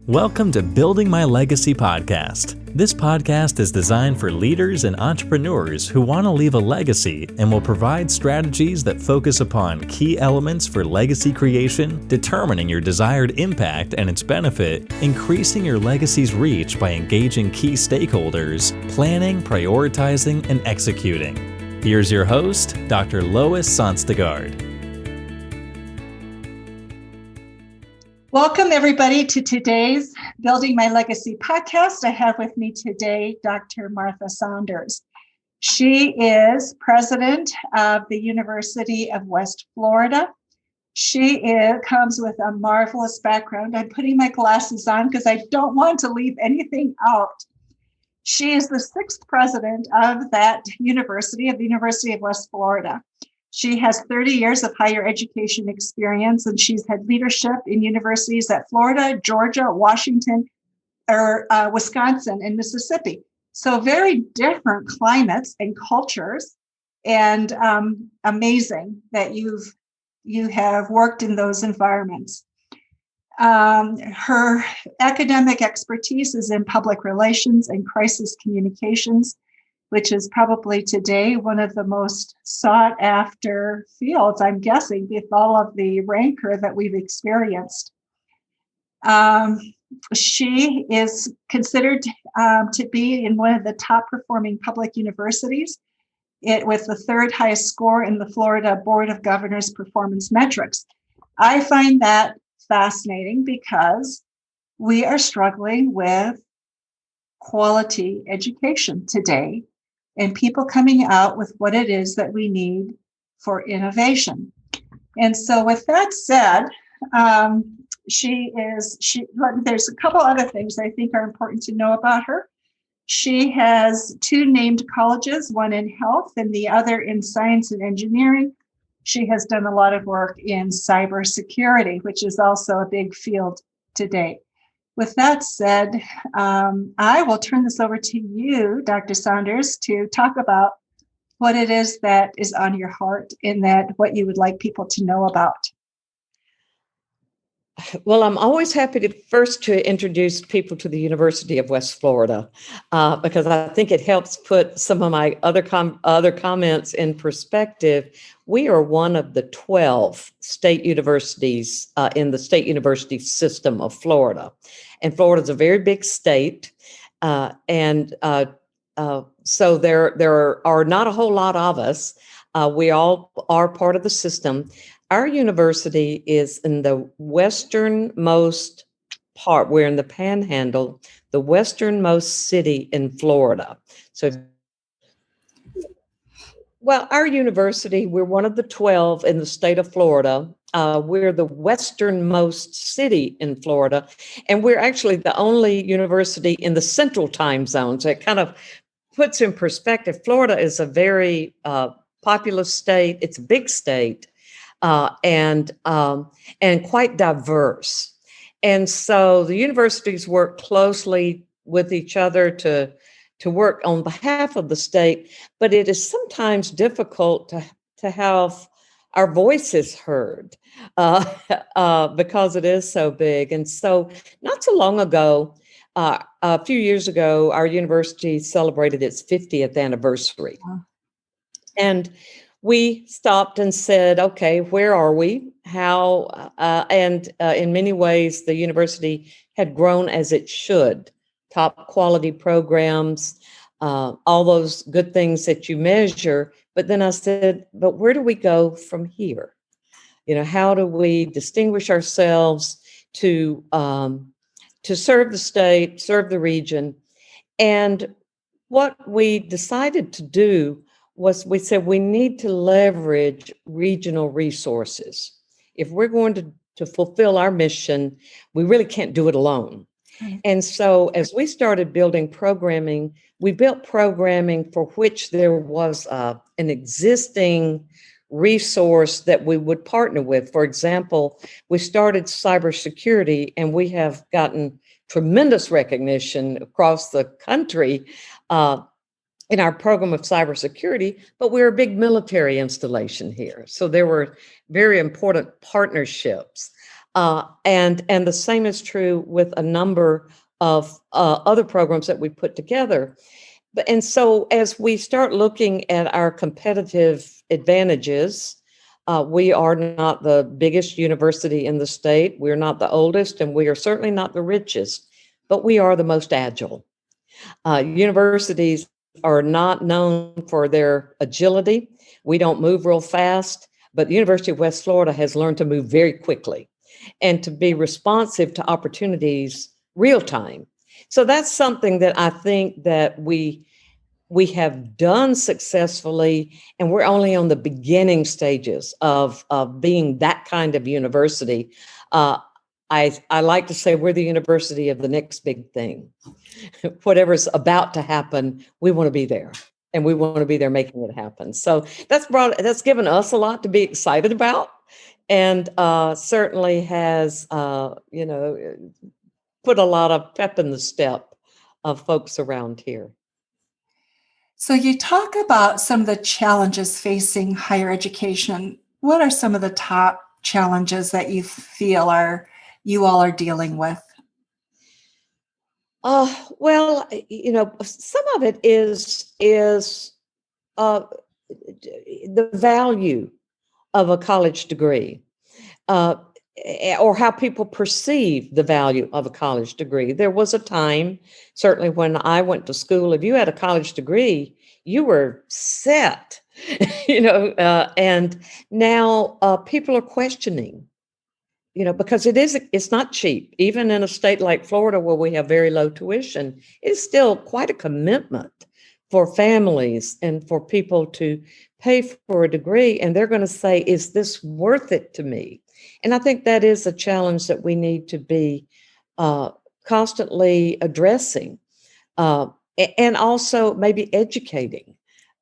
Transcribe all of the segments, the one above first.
Welcome to Building My Legacy podcast. This podcast is designed for leaders and entrepreneurs who want to leave a legacy and will provide strategies that focus upon key elements for legacy creation, determining your desired impact and its benefit, increasing your legacy's reach by engaging key stakeholders, planning, prioritizing, and executing. Here's your host, Dr. Lois Sonstagard. Welcome, everybody, to today's Building My Legacy podcast. I have with me today Dr. Martha Saunders. She is president of the University of West Florida. She comes with a marvelous background. I'm putting my glasses on because I don't want to leave anything out. She is the sixth president of that university, of the University of West Florida. She has 30 years of higher education experience, and she's had leadership in universities at Florida, Georgia, Washington, Wisconsin, and Mississippi. So very different climates and cultures, and amazing that you have worked in those environments. Her academic expertise is in public relations and crisis communications, which is probably today one of the most sought after fields, I'm guessing, with all of the rancor that we've experienced. She is considered to be in one of the top performing public universities, with the third highest score in the Florida Board of Governors performance metrics. I find that fascinating because we are struggling with quality education today, and people coming out with what it is that we need for innovation. And so with that said, there's a couple other things I think are important to know about her. She has two named colleges, one in health and the other in science and engineering. She has done a lot of work in cybersecurity, which is also a big field today. With that said, I will turn this over to you, Dr. Saunders, to talk about what it is that is on your heart and what you would like people to know about. Well, I'm always happy to introduce people to the University of West Florida, because I think it helps put some of my other comments in perspective. We are one of the 12 state universities in the state university system of Florida. And Florida is a very big state. So there are not a whole lot of us. We all are part of the system. Our university is in the westernmost part. We're in the Panhandle, the westernmost city in Florida. Our university, we're one of the 12 in the state of Florida. We're the westernmost city in Florida, and we're actually the only university in the central time zone. So it kind of puts in perspective. Florida is a very populous state. It's a big state. And quite diverse. And so the universities work closely with each other to work on behalf of the state, but it is sometimes difficult to have our voices heard because it is so big. And so not so long ago, a few years ago, our university celebrated its 50th anniversary. Wow. And we stopped and said, okay, where are we? How? In many ways, the university had grown as it should. Top quality programs, all those good things that you measure. But then I said, but where do we go from here? How do we distinguish ourselves to serve the state, serve the region? And what we decided to do was we said we need to leverage regional resources. If we're going to fulfill our mission, we really can't do it alone. Mm-hmm. And so as we started building programming, we built programming for which there was an existing resource that we would partner with. For example, we started cybersecurity, and we have gotten tremendous recognition across the country in our program of cybersecurity, but we're a big military installation here. So there were very important partnerships. And the same is true with a number of other programs that we put together. And so as we start looking at our competitive advantages, we are not the biggest university in the state. We're not the oldest, and we are certainly not the richest, but we are the most agile. Universities are not known for their agility. We don't move real fast, but the University of West Florida has learned to move very quickly and to be responsive to opportunities real time. So that's something that I think that we have done successfully, and we're only on the beginning stages of being that kind of university. I like to say we're the university of the next big thing. Whatever's about to happen, we want to be there, and we want to be there making it happen. So that's given us a lot to be excited about, and certainly has put a lot of pep in the step of folks around here. So you talk about some of the challenges facing higher education. What are some of the top challenges that you feel you all are dealing with? Well, some of it is the value of a college degree, or how people perceive the value of a college degree. There was a time, certainly when I went to school, if you had a college degree, you were set, and now people are questioning, because it's not cheap. Even in a state like Florida, where we have very low tuition, it's still quite a commitment for families and for people to pay for a degree. And they're going to say, is this worth it to me? And I think that is a challenge that we need to be constantly addressing, and also maybe educating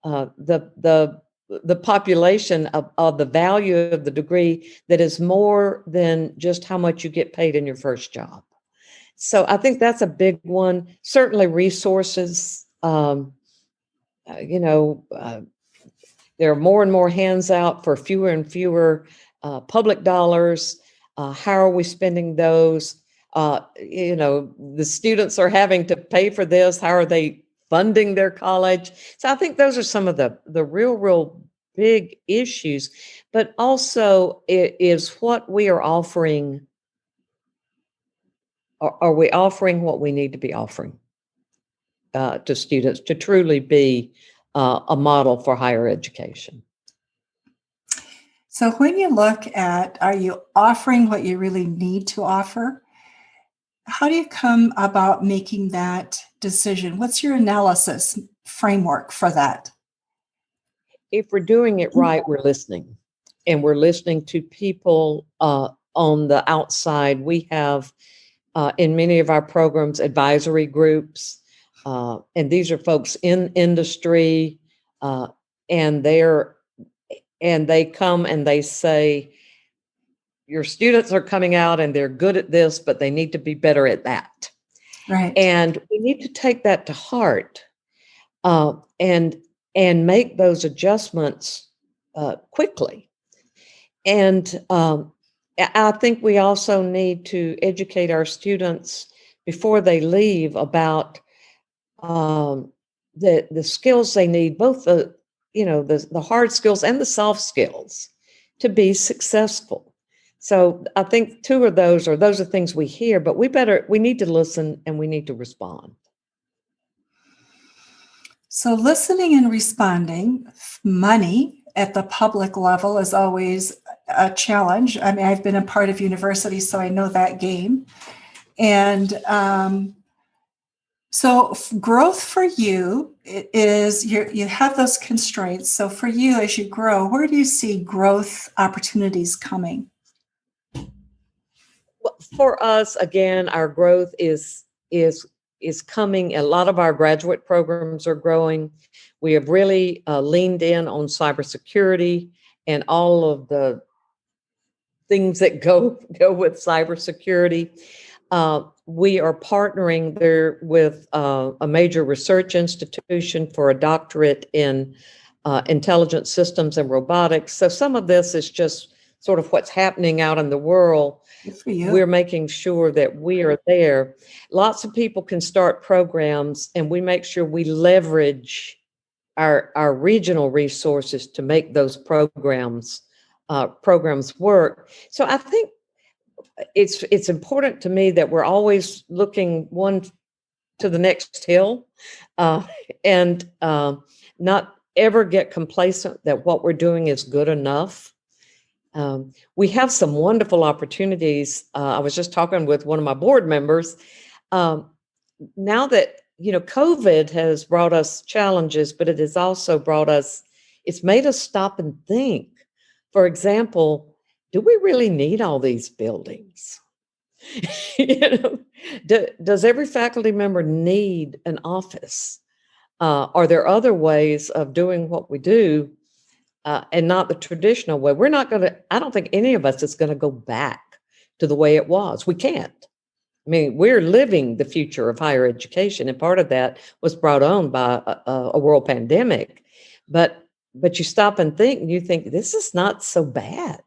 the population of the value of the degree, that is more than just how much you get paid in your first job. So I think that's a big one. Certainly resources, there are more and more hands out for fewer and fewer public dollars. How are we spending those? The students are having to pay for this. How are they funding their college? So I think those are some of the real big issues. But also, it is what we are offering. Are we offering what we need to be offering to students to truly be a model for higher education? So when you look at, are you offering what you really need to offer? How do you come about making that decision? What's your analysis framework for that? If we're doing it right, we're listening. And we're listening to people on the outside. We have, in many of our programs, advisory groups. And these are folks in industry. And they come and they say, your students are coming out and they're good at this, but they need to be better at that. Right. And we need to take that to heart, and make those adjustments quickly. And I think we also need to educate our students before they leave about the skills they need, both the hard skills and the soft skills, to be successful. So I think two of those are things we hear, but we need to listen and we need to respond. So listening and responding, money at the public level is always a challenge. I mean, I've been a part of university, so I know that game. And so growth for you is you have those constraints. So for you, as you grow, where do you see growth opportunities coming? Well, for us, again, our growth is coming. A lot of our graduate programs are growing. We have really leaned in on cybersecurity and all of the things that go with cybersecurity. We are partnering there with a major research institution for a doctorate in intelligent systems and robotics. So some of this is just sort of what's happening out in the world, Good for you. we're making sure that we are there. Lots of people can start programs, and we make sure we leverage our regional resources to make those programs work. So I think it's important to me that we're always looking one to the next hill, and not ever get complacent that what we're doing is good enough. We have some wonderful opportunities. I was just talking with one of my board members. Now that, COVID has brought us challenges, but it has also it's made us stop and think. For example, do we really need all these buildings? Does every faculty member need an office? Are there other ways of doing what we do, and not the traditional way? I don't think any of us is going to go back to the way it was. We can't. I mean, we're living the future of higher education, and part of that was brought on by a world pandemic. But you stop and think, and you think, this is not so bad.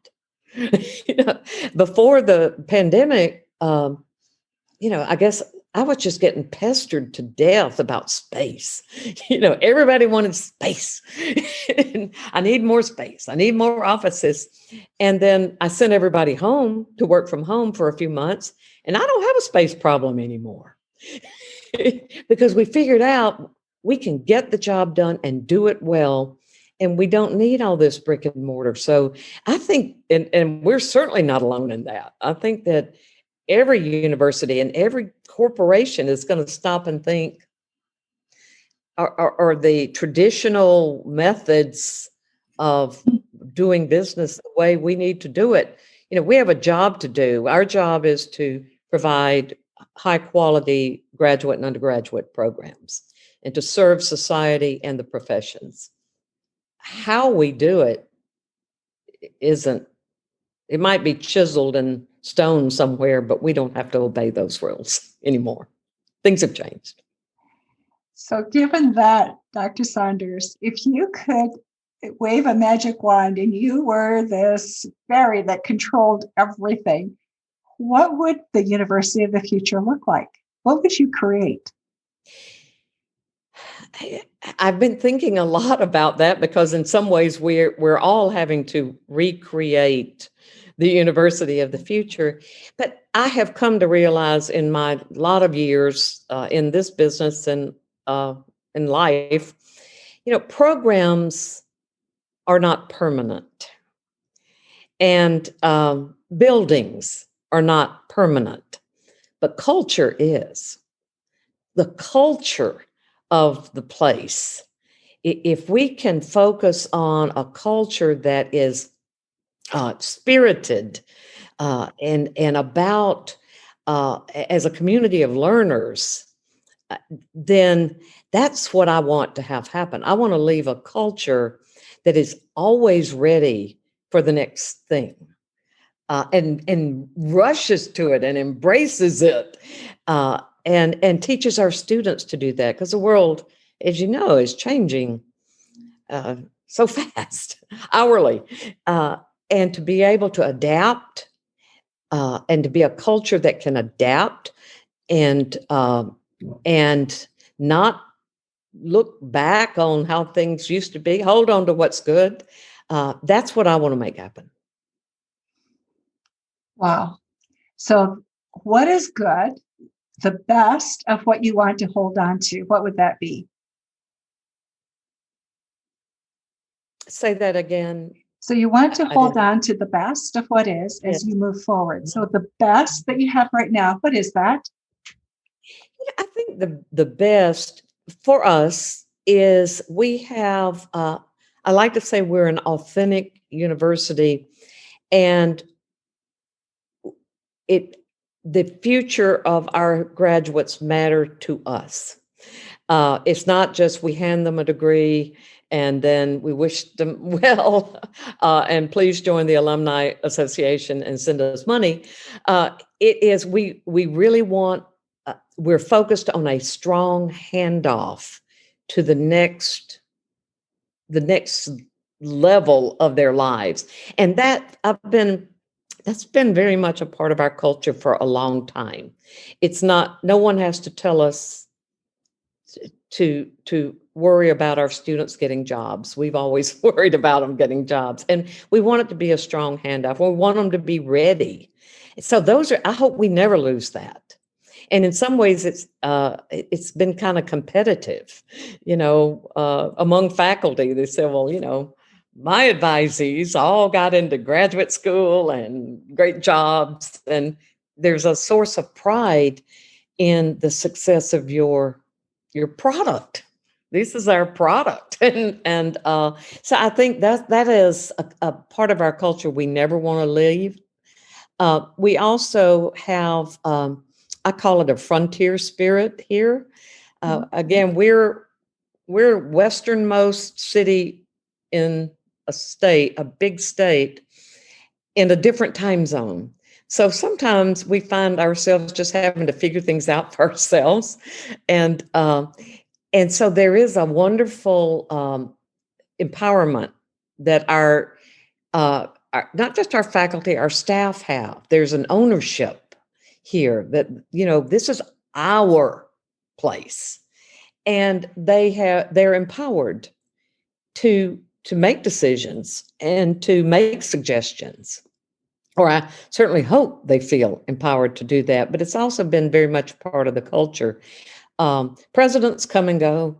Before the pandemic, I guess I was just getting pestered to death about space. Everybody wanted space. I need more space. I need more offices. And then I sent everybody home to work from home for a few months, and I don't have a space problem anymore because we figured out we can get the job done and do it well, and we don't need all this brick and mortar. So I think, and we're certainly not alone in that. I think that every university and every corporation is going to stop and think, are the traditional methods of doing business the way we need to do it? We have a job to do. Our job is to provide high quality graduate and undergraduate programs and to serve society and the professions. How we do it it might be chiseled in stone somewhere, but we don't have to obey those rules anymore. Things have changed. So given that, Dr. Saunders, if you could wave a magic wand and you were this fairy that controlled everything, what would the university of the future look like? What would you create? I've been thinking a lot about that, because in some ways we're all having to recreate the university of the future. But I have come to realize in my lot of years in this business and in life, programs are not permanent, and buildings are not permanent, but culture is. The culture of the place. If we can focus on a culture that is spirited and about as a community of learners, then that's what I want to have happen. I want to leave a culture that is always ready for the next thing, and rushes to it and embraces it, and teaches our students to do that, because the world, as you know, is changing so fast, hourly, and to be able to adapt, and to be a culture that can adapt and not look back on how things used to be. Hold on to what's good. That's what I want to make happen. Wow. So what is good? The best of what you want to hold on to, what would that be? Say that again. So you want to hold on to the best of what is as you move forward. So the best that you have right now, what is that? I think the best for us is we have, I like to say we're an authentic university, and the future of our graduates matter to us. It's not just we hand them a degree and then we wish them well, and please join the Alumni Association and send us money. It is, we really want, we're focused on a strong handoff to the next level of their lives. And that's been very much a part of our culture for a long time. It's not, no one has to tell us to worry about our students getting jobs. We've always worried about them getting jobs, and we want it to be a strong handoff. We want them to be ready. So I hope we never lose that. And in some ways, it's been kind of competitive, among faculty. They say, well, my advisees all got into graduate school and great jobs, and there's a source of pride in the success of your product. This is our product, and so I think that is a part of our culture we never want to leave. We also have, I call it a frontier spirit here. Again, we're westernmost city in a big state, in a different time zone. So sometimes we find ourselves just having to figure things out for ourselves, and so there is a wonderful empowerment that our not just our faculty, our staff have. There's an ownership here that, this is our place, and they're empowered to make decisions and to make suggestions. Or I certainly hope they feel empowered to do that. But it's also been very much part of the culture. Presidents come and go,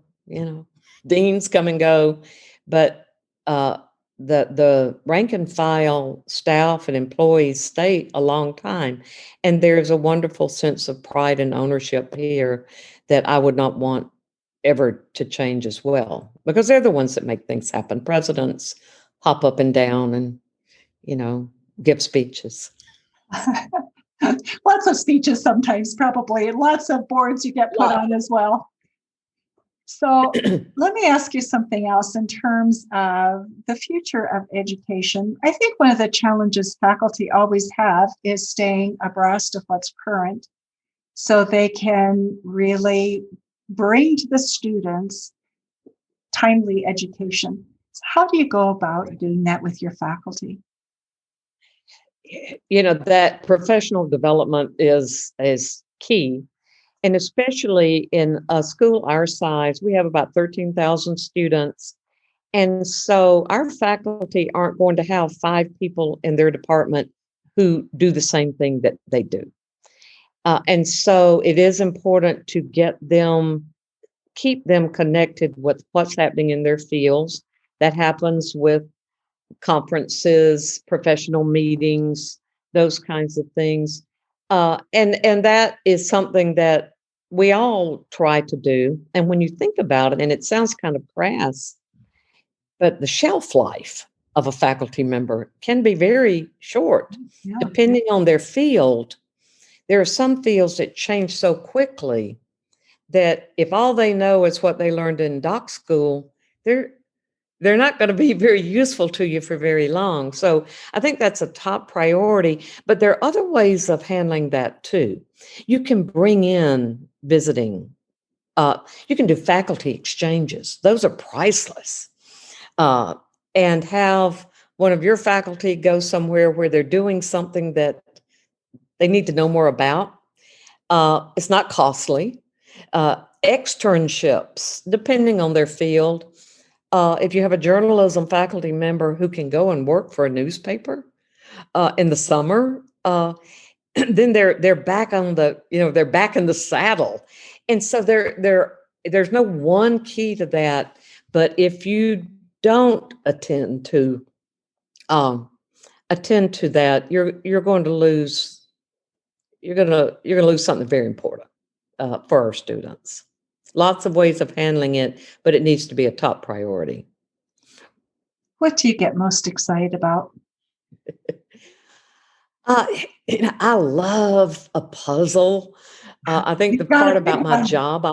deans come and go, but the rank and file staff and employees stay a long time. And there's a wonderful sense of pride and ownership here that I would not want ever to change as well, because they're the ones that make things happen. Presidents hop up and down and, give speeches. Lots of speeches sometimes, probably, and lots of boards you get put on as well. So let me ask you something else in terms of the future of education. I think one of the challenges faculty always have is staying abreast of what's current, so they can really bring to the students timely education. So how do you go about doing that with your faculty? That professional development is key. And especially in a school our size, we have about 13,000 students. And so our faculty aren't going to have 5 people in their department who do the same thing that they do. And so it is important to keep them connected with what's happening in their fields. That happens with conferences, professional meetings, those kinds of things. And that is something that we all try to do. And when you think about it, and it sounds kind of crass, but the shelf life of a faculty member can be very short, depending on their field. There are some fields that change so quickly that if all they know is what they learned in doc school, they're not going to be very useful to you for very long. So I think that's a top priority. But there are other ways of handling that too. You can bring in visiting. You can do faculty exchanges. Those are priceless. And have one of your faculty go somewhere where they're doing something that they need to know more about. It's not costly. Externships, depending on their field. If you have a journalism faculty member who can go and work for a newspaper in the summer, then they're back on they're back in the saddle. And so there's no one key to that. But if you don't attend to that, you're going to lose. You're gonna lose something very important for our students. Lots of ways of handling it, but it needs to be a top priority. What do you get most excited about? I love a puzzle. I think the part about my job I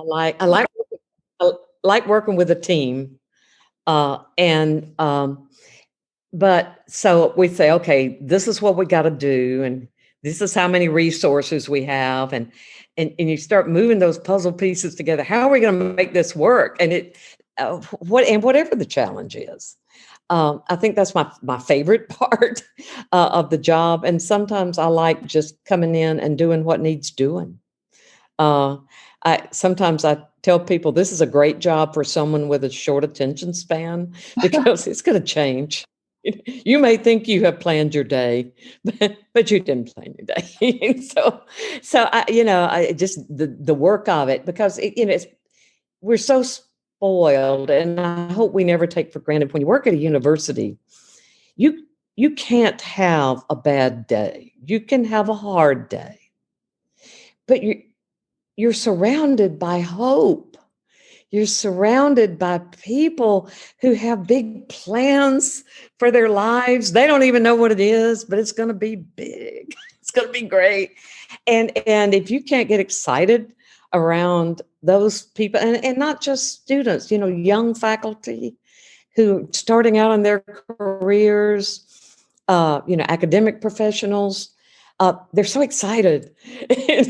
like working with a team. But so we say, okay, this is what we got to do, and this is how many resources we have, and you start moving those puzzle pieces together. How are we going to make this work? And whatever the challenge is, I think that's my favorite part of the job. And sometimes I like just coming in and doing what needs doing. Uh, sometimes I tell people this is a great job for someone with a short attention span because it's going to change. You may think you have planned your day, but you didn't plan your day. so I just the work of it, because we're so spoiled, and I hope we never take for granted when you work at a university, you you can't have a bad day. You can have a hard day, but you're surrounded by hope. You're surrounded by people who have big plans for their lives. They don't even know what it is, but it's going to be big. It's going to be great. And if you can't get excited around those people, and not just students, young faculty who starting out in their careers, academic professionals, they're so excited.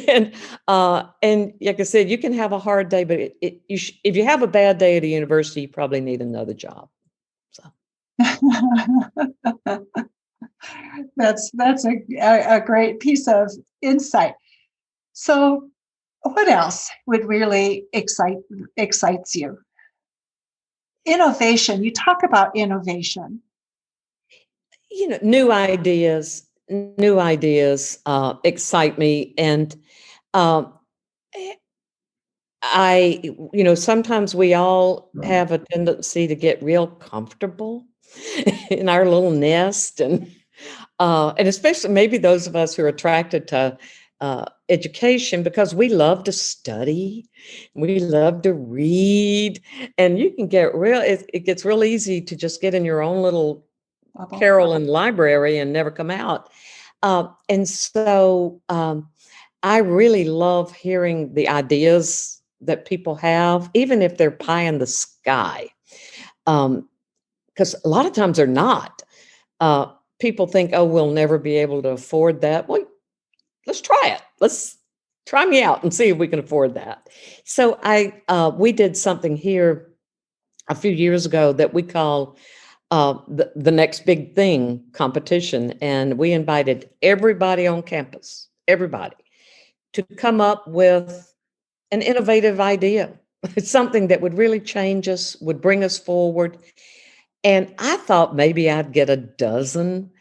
and like I said, you can have a hard day, but if you have a bad day at a university, you probably need another job. So That's a great piece of insight. So what else would really excites you? Innovation. You talk about innovation. New ideas excite me. And sometimes we all have a tendency to get real comfortable in our little nest, and especially maybe those of us who are attracted to education, because we love to study, we love to read, and you can get it gets real easy to just get in your own little Carolyn library and never come out. And so I really love hearing the ideas that people have, even if they're pie in the sky. Because a lot of times they're not. People think, oh, we'll never be able to afford that. Well, let's try it. Let's try me out and see if we can afford that. So we did something here a few years ago that we call the next big thing competition. And we invited everybody on campus, everybody, to come up with an innovative idea. It's something that would really change us, would bring us forward. And I thought maybe I'd get a dozen.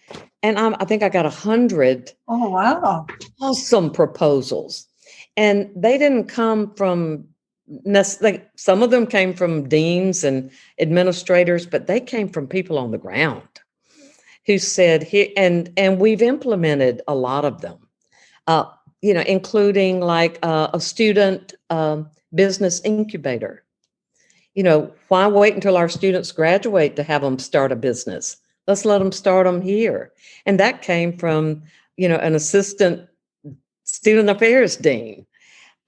And I think I got 100. Oh, wow. Awesome proposals. And they didn't come from, some of them came from deans and administrators, but they came from people on the ground who said, and we've implemented a lot of them, including like a student business incubator. Why wait until our students graduate to have them start a business? Let's let them start them here. And that came from, an assistant student affairs dean.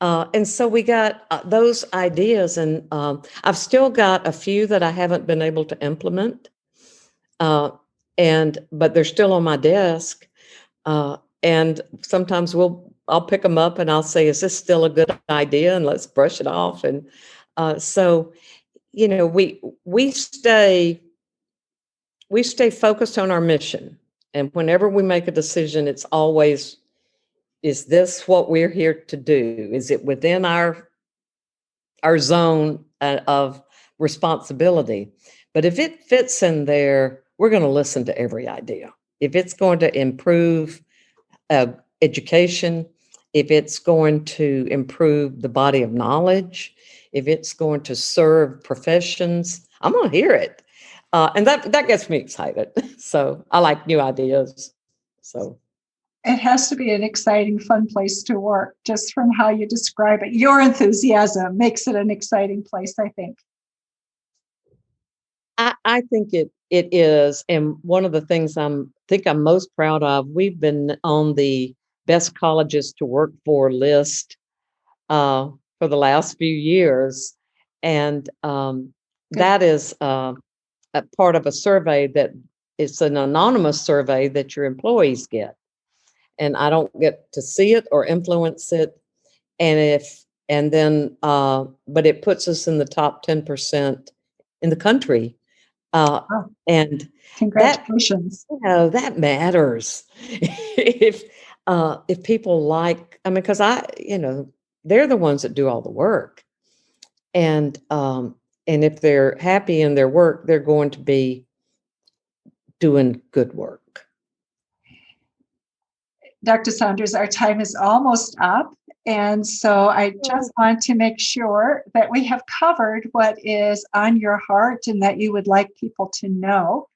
And so we got those ideas, and I've still got a few that I haven't been able to implement. But they're still on my desk. And sometimes I'll pick them up and I'll say, is this still a good idea? And let's brush it off. And so, we stay focused on our mission. And whenever we make a decision, it's always, is this what we're here to do? Is it within our zone of responsibility? But if it fits in there, we're going to listen to every idea. If it's going to improve education, if it's going to improve the body of knowledge, if it's going to serve professions, I'm going to hear it. And that gets me excited. So I like new ideas. So it has to be an exciting, fun place to work, just from how you describe it. Your enthusiasm makes it an exciting place, I think. I think it is. And one of the things I'm most proud of, we've been on the best colleges to work for list for the last few years. And that is a part of a survey that it's an anonymous survey that your employees get. And I don't get to see it or influence it. But it puts us in the top 10% in the country Oh, And that, congratulations. that matters. If people like, I mean, because they're the ones that do all the work. And if they're happy in their work, they're going to be doing good work. Dr. Saunders, our time is almost up. And so I just want to make sure that we have covered what is on your heart and that you would like people to know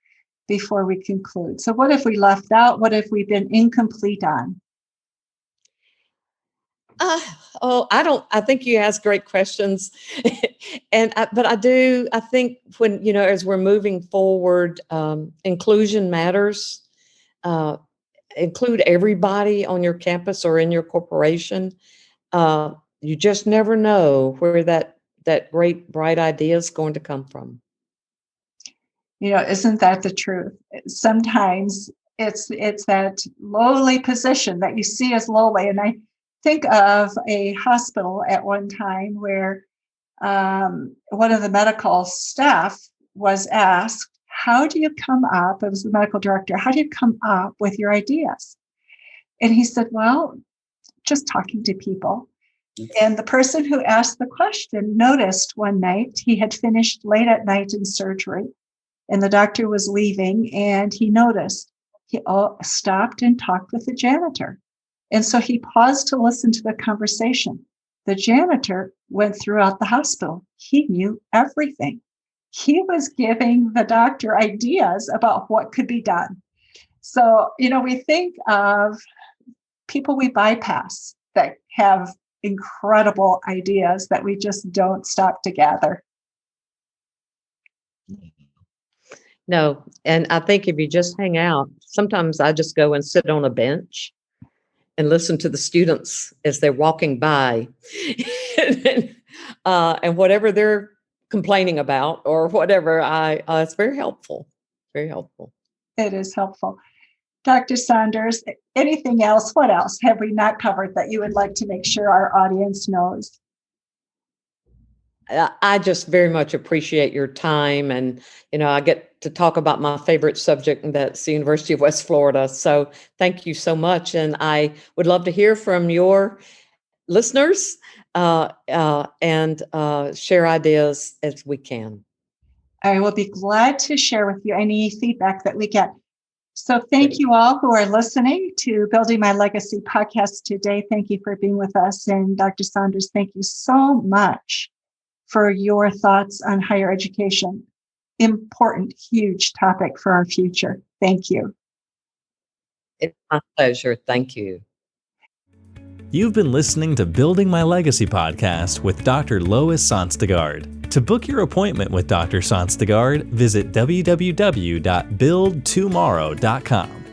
before we conclude. So what if we left out? What if we've been incomplete on? I think you ask great questions. But I think when, as we're moving forward, inclusion matters. Include everybody on your campus or in your corporation. You just never know where that great, bright idea is going to come from. Isn't that the truth? Sometimes it's that lowly position that you see as lowly. And I think of a hospital at one time where one of the medical staff was asked, how do you come up, it was the medical director, how do you come up with your ideas? And he said, well, just talking to people. And the person who asked the question noticed one night he had finished late at night in surgery and the doctor was leaving, and he noticed he stopped and talked with the janitor. And so he paused to listen to the conversation. The janitor went throughout the hospital. He knew everything. He was giving the doctor ideas about what could be done. So, we think of people we bypass that have incredible ideas that we just don't stop to gather. No, and I think if you just hang out, sometimes I just go and sit on a bench and listen to the students as they're walking by, and whatever they're complaining about or whatever, it's very helpful. Very helpful. It is helpful. Dr. Saunders, anything else? What else have we not covered that you would like to make sure our audience knows? I just very much appreciate your time, and I get to talk about my favorite subject, and that's the University of West Florida. So thank you so much, and I would love to hear from your listeners and share ideas as we can. I will be glad to share with you any feedback that we get. So thank you all who are listening to Building My Legacy podcast today. Thank you for being with us. And Dr. Saunders, thank you so much for your thoughts on higher education. Important, huge topic for our future. Thank you. It's my pleasure. Thank you. You've been listening to Building My Legacy podcast with Dr. Lois Sonstagard. To book your appointment with Dr. Sonstagard, visit www.buildtomorrow.com.